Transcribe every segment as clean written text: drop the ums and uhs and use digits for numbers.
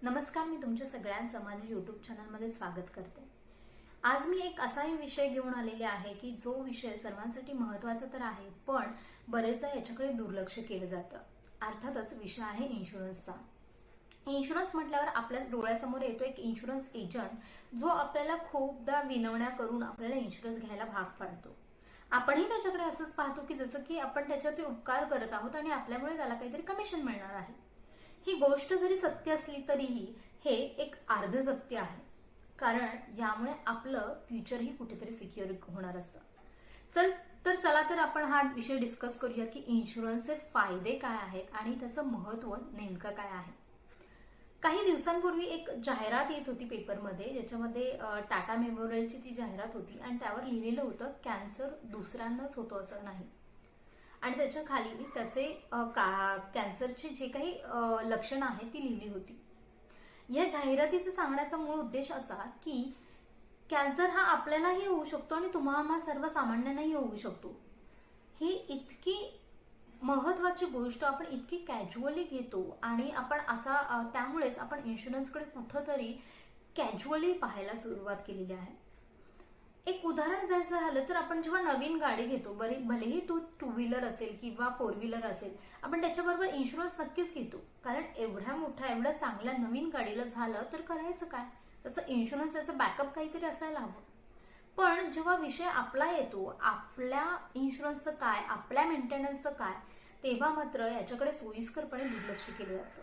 नमस्कार, मी तुमच्या सगळ्यांचं माझ्या यूट्यूब चॅनलमध्ये स्वागत करते। आज मी एक असा विषय घेऊन आलेले आहे की जो विषय सर्वांसाठी महत्त्वाचा तर आहे, पण बरेचदा याच्याकडे दुर्लक्ष केलं जातं। अर्थातच विषय आहे इन्शुरन्सचा। इन्शुरन्स म्हटल्यावर आपल्या डोळ्यासमोर येतो एक इन्शुरन्स एजंट, जो आपल्याला खूपदा विनवण्या करून आपल्याला इन्शुरन्स घ्यायला भाग पाडतो। आपणही त्याच्याकडे असंच पाहतो की जसं की आपण त्याच्यावरती उपकार करत आहोत आणि आपल्यामुळे त्याला काहीतरी कमिशन मिळणार आहे। ही गोष्ट जरी सत्य असली तरीही हे एक अर्ध सत्य आहे, कारण यामुळे आपलं फ्युचरही कुठेतरी सिक्युअर होणार असतं। चला तर आपण हा विषय डिस्कस करूया की इन्शुरन्सचे फायदे काय आहेत आणि त्याचं महत्त्व नेमकं काय आहे। काही दिवसांपूर्वी एक जाहिरात येत होती पेपरमध्ये, ज्याच्यामध्ये टाटा मेमोरियलची ती जाहिरात होती आणि त्यावर लिहिलेलं होतं कॅन्सर दुसऱ्यांदाच होतो असं नाही, आणि त्याच्या खाली त्याचे कॅन्सरची जे काही लक्षणं आहेत ती लिहिली होती। या जाहिरातीचा सांगण्याचा मूळ उद्देश असा की कॅन्सर हा आपल्यालाही होऊ शकतो आणि तुम्हाला सर्वसामान्यांनाही होऊ शकतो। ही इतकी महत्वाची गोष्ट आपण इतकी कॅज्युअली घेतो आणि आपण असा त्यामुळेच आपण इन्शुरन्सकडे कुठंतरी कॅज्युअली पाहायला सुरुवात केलेली आहे। एक उदाहरण द्यायचं झालं तर आपण जेव्हा नवीन गाडी घेतो, भलेही टू व्हीलर असेल किंवा फोर व्हीलर असेल, आपण त्याच्याबरोबर इन्शुरन्स नक्कीच घेतो, कारण एवढ्या मोठ्या एवढ्या चांगल्या नवीन गाडीला झालं तर करायचं काय, त्याचं इन्शुरन्स त्याचं बॅकअप काहीतरी असायला हवं। पण जेव्हा विषय आपला येतो, आपल्या इन्शुरन्सचं काय, आपल्या मेंटेनन्सचं काय, तेव्हा मात्र याच्याकडे सोयीस्करपणे दुर्लक्ष केलं जातं।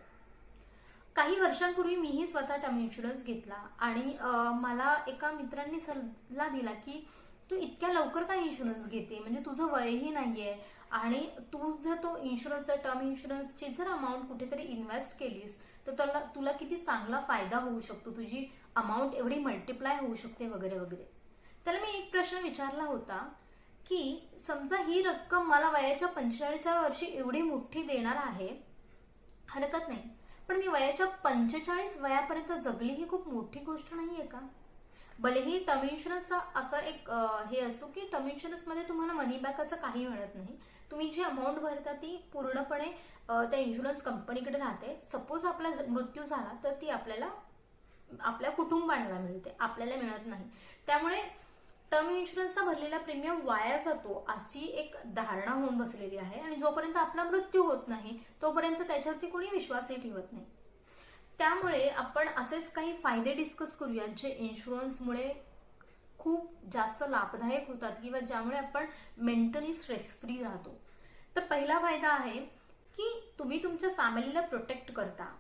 काही वर्षांपूर्वी मीही स्वतः टर्म इन्शुरन्स घेतला आणि मला एका मित्रांनी सल्ला दिला की तू इतक्या लवकर काय इन्शुरन्स घेते, म्हणजे तुझं वयही नाहीये आणि तू जर तो इन्शुरन्सचा टर्म इन्शुरन्सची जर अमाऊंट कुठेतरी इन्व्हेस्ट केलीस तर तुला किती चांगला फायदा होऊ शकतो, तुझी अमाऊंट एवढी मल्टिप्लाय होऊ शकते वगैरे वगैरे। त्याला मी एक प्रश्न विचारला होता की समजा ही रक्कम मला वयाच्या 45व्या वर्षी एवढी मोठी देणार आहे, हरकत नाही, पण मी वयाच्या 45 वयापर्यंत जगली ही खूप मोठी गोष्ट नाहीये का? भलेही टर्म इन्शुरन्सचा असा एक हे असतो की टर्म इन्शुरन्स मध्ये तुम्हाला मनी बॅक असं काही मिळत नाही। तुम्ही जी अमाऊंट भरता ती पूर्णपणे त्या इन्शुरन्स कंपनीकडे राहते। सपोज आपला मृत्यू झाला तर ती आपल्याला आपल्या कुटुंबाला मिळते, आपल्याला मिळत नाही। त्यामुळे टर्म इन्शुरन्सचा भरलेला प्रीमियम वाया जातो अशी एक धारणा होऊन बसलेली आहे, आणि जोपर्यंत आपला मृत्यू होत नाही तोपर्यंत त्याच्यावरती कोणी विश्वासही ठेवत नाही। त्यामुळे आपण असेच काही फायदे डिस्कस करूया जे इन्शुरन्समुळे खूप जास्त लाभदायक होतात किंवा ज्यामुळे आपण मेंटली स्ट्रेस फ्री राहतो। तर पहिला फायदा आहे की तुम्ही तुमच्या फॅमिलीला प्रोटेक्ट करता।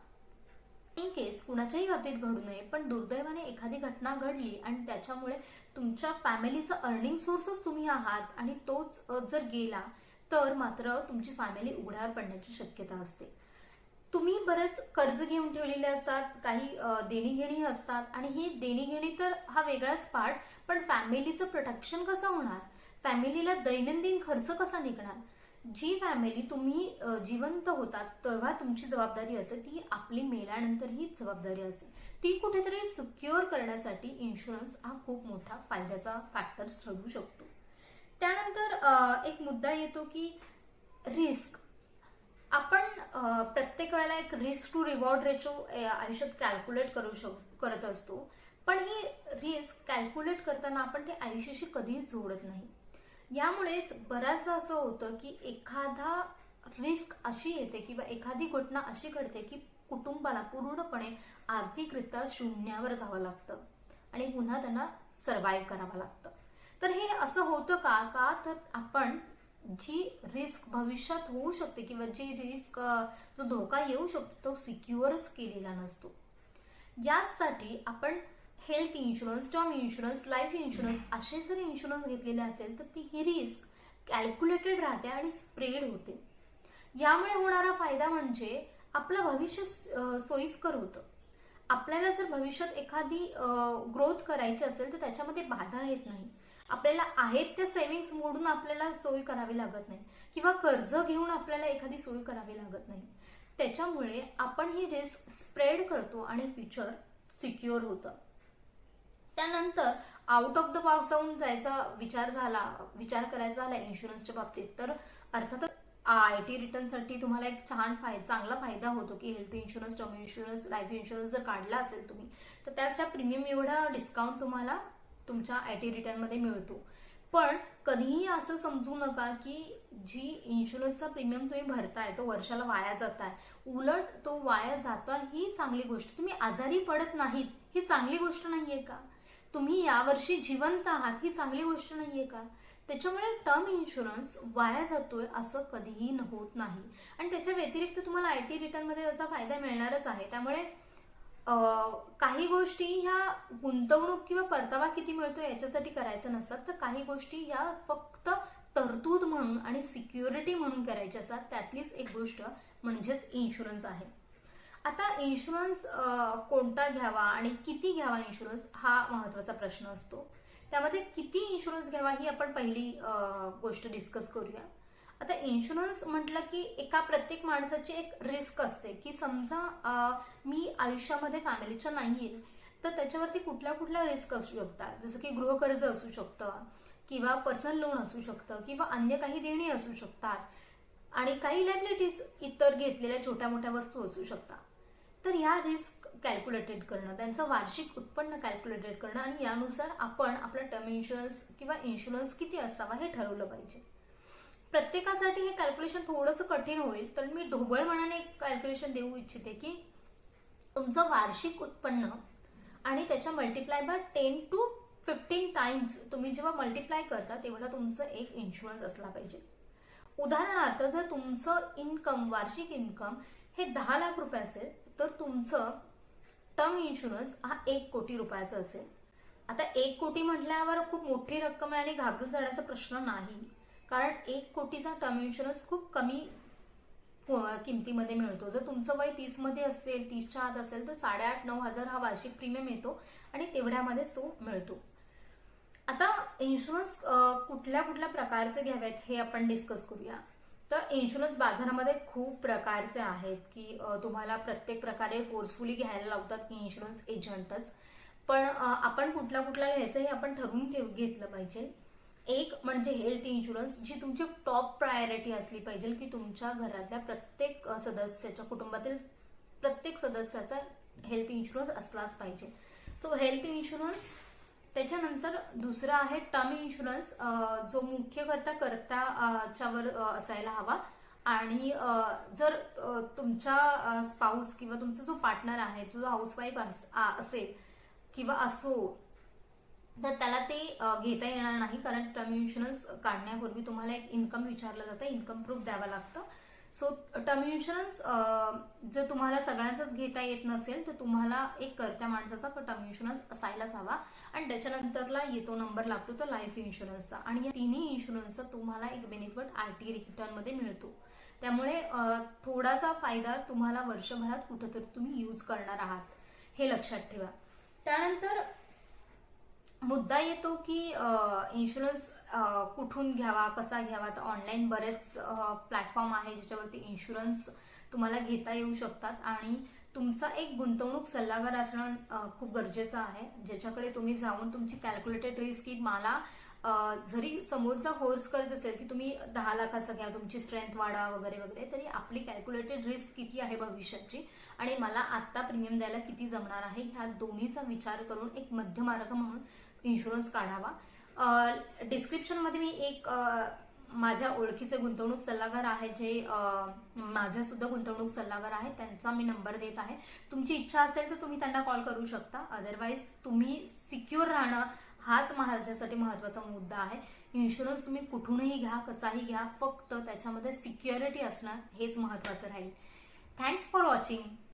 इन केस कुणाच्याही बाबतीत घडू नये, पण दुर्दैवाने एखादी घटना घडली आणि त्याच्यामुळे तुमच्या फॅमिलीचा अर्निंग सोर्सच तुम्ही आहात आणि तोच जर गेला तर मात्र तुमची फॅमिली उघड्यावर पडण्याची शक्यता असते। तुम्ही बरेच कर्ज घेऊन ठेवलेले असतात, काही देणीघेणी असतात, आणि ही देणीघेणी तर हा वेगळाच पार्ट, पण फॅमिलीचं प्रोटेक्शन कसं होणार, फॅमिलीला दैनंदिन खर्च कसा निघणार। जी फॅमिली तुम्ही जिवंत होतात तेव्हा तुमची जबाबदारी असते, ती आपली मेल्यानंतर ही जबाबदारी असते, ती कुठेतरी सिक्युअर करण्यासाठी इन्शुरन्स हा खूप मोठा फायद्याचा फॅक्टर ठरू शकतो। त्यानंतर एक मुद्दा येतो की रिस्क। आपण प्रत्येक वेळेला एक रिस्क टू रिवॉर्ड रेशो आयुष्यात कॅल्क्युलेट करत असतो, पण ही रिस्क कॅल्क्युलेट करताना आपण ते आयुष्याशी कधीच जोडत नाही। यामुळेच बऱ्याचदा असं होतं की एखादा रिस्क अशी येते किंवा एखादी घटना अशी घडते की कुटुंबाला पूर्णपणे आर्थिकरित्या शून्यावर जावं लागतं आणि पुन्हा त्यांना सर्व्हाइव्ह करावं लागतं। तर हे असं होतं का तर आपण जी रिस्क भविष्यात होऊ शकते किंवा जी रिस्क जो धोका येऊ शकतो तो सिक्युअरच केलेला नसतो। यासाठी आपण health insurance, term insurance, life insurance असे जर इन्शुरन्स घेतलेले असेल तर ती ही रिस्क कॅल्क्युलेटेड राहते आणि स्प्रेड होते। यामुळे होणारा फायदा म्हणजे आपलं भविष्य सोयीस्कर होतं। आपल्याला जर भविष्यात एखादी ग्रोथ करायची असेल तर त्याच्यामध्ये बाधा येत नाही, आपल्याला आहेत त्या सेव्हिंग्स मोडून आपल्याला सोय करावी लागत नाही किंवा कर्ज घेऊन आपल्याला एखादी सोय करावी लागत नाही। त्याच्यामुळे आपण ही रिस्क स्प्रेड करतो आणि फ्युचर सिक्युअर होतं। त्यानंतर आउट ऑफ द बॉक्स जाऊन जायचा विचार करायचा झाला इन्शुरन्सच्या बाबतीत, तर अर्थातच IT रिटर्नसाठी तुम्हाला एक चांगला फायदा होतो की health insurance, term insurance, life insurance जर काढला असेल तुम्ही तर त्याच्या प्रीमियम एवढा डिस्काउंट तुम्हाला तुमच्या IT रिटर्नमध्ये मिळतो. पण कधीही असं समजू नका की जी इन्शुरन्सचा प्रीमियम तुम्ही भरताय तो वर्षाला वाया जाताय. उलट तो वाया जाता ही चांगली गोष्ट. तुम्ही आजारी पडत नाहीत ही चांगली गोष्ट नाहीये का? तुम्ही यावर्षी जिवंत आहात ही चांगली गोष्ट नाहीये का? त्याच्यामुळे टर्म इन्शुरन्स वाया जातोय असं कधीही होत नाही. आणि त्याच्या व्यतिरिक्त तुम्हाला IT रिटर्नमध्ये त्याचा फायदा मिळणारच आहे. त्यामुळे काही गोष्टी ह्या गुंतवणूक किंवा परतावा किती मिळतो याच्यासाठी करायचं नसतात, तर काही गोष्टी या फक्त तरतूद म्हणून आणि सिक्युरिटी म्हणून करायच्या असतात. त्यातलीच एक गोष्ट म्हणजेच इन्शुरन्स आहे. आता इन्शुरन्स कोणता घ्यावा आणि किती घ्यावा इन्शुरन्स हा महत्वाचा प्रश्न असतो. त्यामध्ये किती इन्शुरन्स घ्यावा ही आपण पहिली गोष्ट डिस्कस करूया. आता इन्शुरन्स म्हटलं की प्रत्येक माणसाची एक रिस्क असते की समजा मी आयुष्यामध्ये फॅमिलीच्या नाहीये तर त्याच्यावरती कुठल्या कुठल्या रिस्क असू शकतात. जसं की गृहकर्ज असू शकतं किंवा पर्सनल लोन असू शकतं किंवा अन्य काही देणी असू शकतात आणि काही लायबिलिटीज इतर घेतलेल्या छोट्या मोठ्या वस्तू असू शकतात. तर या रिस्क कॅल्क्युलेटेड करणं, त्यांचं वार्षिक उत्पन्न कॅल्क्युलेटेड करणं आणि यानुसार आपण आपला टर्म इन्शुरन्स किंवा इन्शुरन्स किती असावा हे ठरवलं पाहिजे. प्रत्येकासाठी हे कॅल्क्युलेशन थोडंसं कठीण होईल तर मी ढोबळ मनाने एक कॅल्क्युलेशन देऊ इच्छिते की तुमचं वार्षिक उत्पन्न आणि त्याच्या मल्टिप्लाय बाय 10 to 15 टाइम्स तुम्ही जेव्हा मल्टिप्लाय करता तेवढा तुमचं एक इन्शुरन्स असला पाहिजे. उदाहरणार्थ जर तुमचं वार्षिक इन्कम हे 10 लाख रुपये असेल तर तुमचं टर्म इन्शुरन्स हा 1 कोटी रुपयाचं असेल. आता 1 कोटी म्हटल्यावर खूप मोठी रक्कम आहे आणि घाबरून जाण्याचा प्रश्न नाही, कारण 1 कोटीचा टर्म इन्शुरन्स खूप कमी किमतीमध्ये मिळतो. जर तुमचं वय 30 मध्ये असेल, 30च्या आत असेल तर 8,500-9,000 हजार हा वार्षिक प्रीमियम येतो आणि तेवढ्यामध्येच तो मिळतो. आता इन्शुरन्स कुठल्या कुठल्या प्रकारचे घ्यावेत हे आपण डिस्कस करूया. तर इन्शुरन्स बाजारामध्ये खूप प्रकारचे आहेत की तुम्हाला प्रत्येक प्रकारे फोर्सफुली घ्यायला लावतात की इन्शुरन्स एजंटच. पण आपण कुठला घ्यायचं हे आपण ठरवून घेतलं पाहिजे. एक म्हणजे हेल्थ इन्शुरन्स, जी तुमची टॉप प्रायोरिटी असली पाहिजे की तुमच्या घरातल्या प्रत्येक सदस्याच्या, कुटुंबातील प्रत्येक सदस्याचा हेल्थ इन्शुरन्स असलाच पाहिजे. So health insurance. त्याच्यानंतर दुसरा आहे टर्म इन्शुरन्स, जो मुख्य कर्त्याच्यावर असायला हवा. आणि जर तुमच्या स्पाऊस किंवा तुमचा जो पार्टनर आहे, जो हाऊसवाईफ असेल किंवा असो तर त्याला ते घेता येणार नाही, कारण टर्म इन्शुरन्स काढण्यापूर्वी तुम्हाला एक इन्कम विचारलं जातं, इन्कम प्रूफ द्यावं लागतं. सो टर्म इन्शुरन्स जर तुम्हाला सगळ्यांचाच घेता येत नसेल तर तुम्हाला एक कर्त्या माणसाचा टर्म इन्शुरन्स असायलाच हवा. आणि त्याच्यानंतरला येतो नंबर लागतो तो लाईफ इन्शुरन्सचा. आणि या तिन्ही इन्शुरन्सचा तुम्हाला एक बेनिफिट IT रिटर्न मध्ये मिळतो. त्यामुळे थोडासा फायदा तुम्हाला वर्षभरात कुठेतरी तुम्ही यूज करणार आहात हे लक्षात ठेवा. त्यानंतर मुद्दा येतो की इन्शुरन्स कुठून घ्यावा, कसा घ्यावा. तर ऑनलाईन बरेच प्लॅटफॉर्म आहे ज्याच्यावरती इन्शुरन्स तुम्हाला घेता येऊ शकतात. आणि तुमचा एक गुंतवणूक सल्लागार असणं खूप गरजेचं आहे, ज्याच्याकडे तुम्ही जाऊन तुमची कॅल्क्युलेटेड रिस्क की मला जरी समोरचा फोर्स करत असेल की तुम्ही 10 लाखाचं घ्या, तुमची स्ट्रेंथ वाढवा वगैरे वगैरे, तरी आपली कॅल्क्युलेटेड रिस्क किती आहे भविष्याची आणि मला आत्ता प्रीमियम द्यायला किती जमणार आहे ह्या दोन्हीचा विचार करून एक मध्यमार्ग म्हणून इन्शुरन्स काढावा. डिस्क्रिप्शन मध्ये मी एक माझ्या ओळखीचे गुंतवणूक सल्लागार आहे, जे माझे सुद्धा गुंतवणूक सल्लागार आहेत, त्यांचा मी नंबर देत आहे. तुमची इच्छा असेल तर तुम्ही त्यांना कॉल करू शकता. अदरवाईज तुम्ही सिक्युअर राहणं हाच माझ्यासाठी महत्वाचा मुद्दा आहे. इन्शुरन्स तुम्ही कुठूनही घ्या, कसाही घ्या, फक्त त्याच्यामध्ये सिक्युरिटी असणं हेच महत्वाचं राहील. Thanks for watching.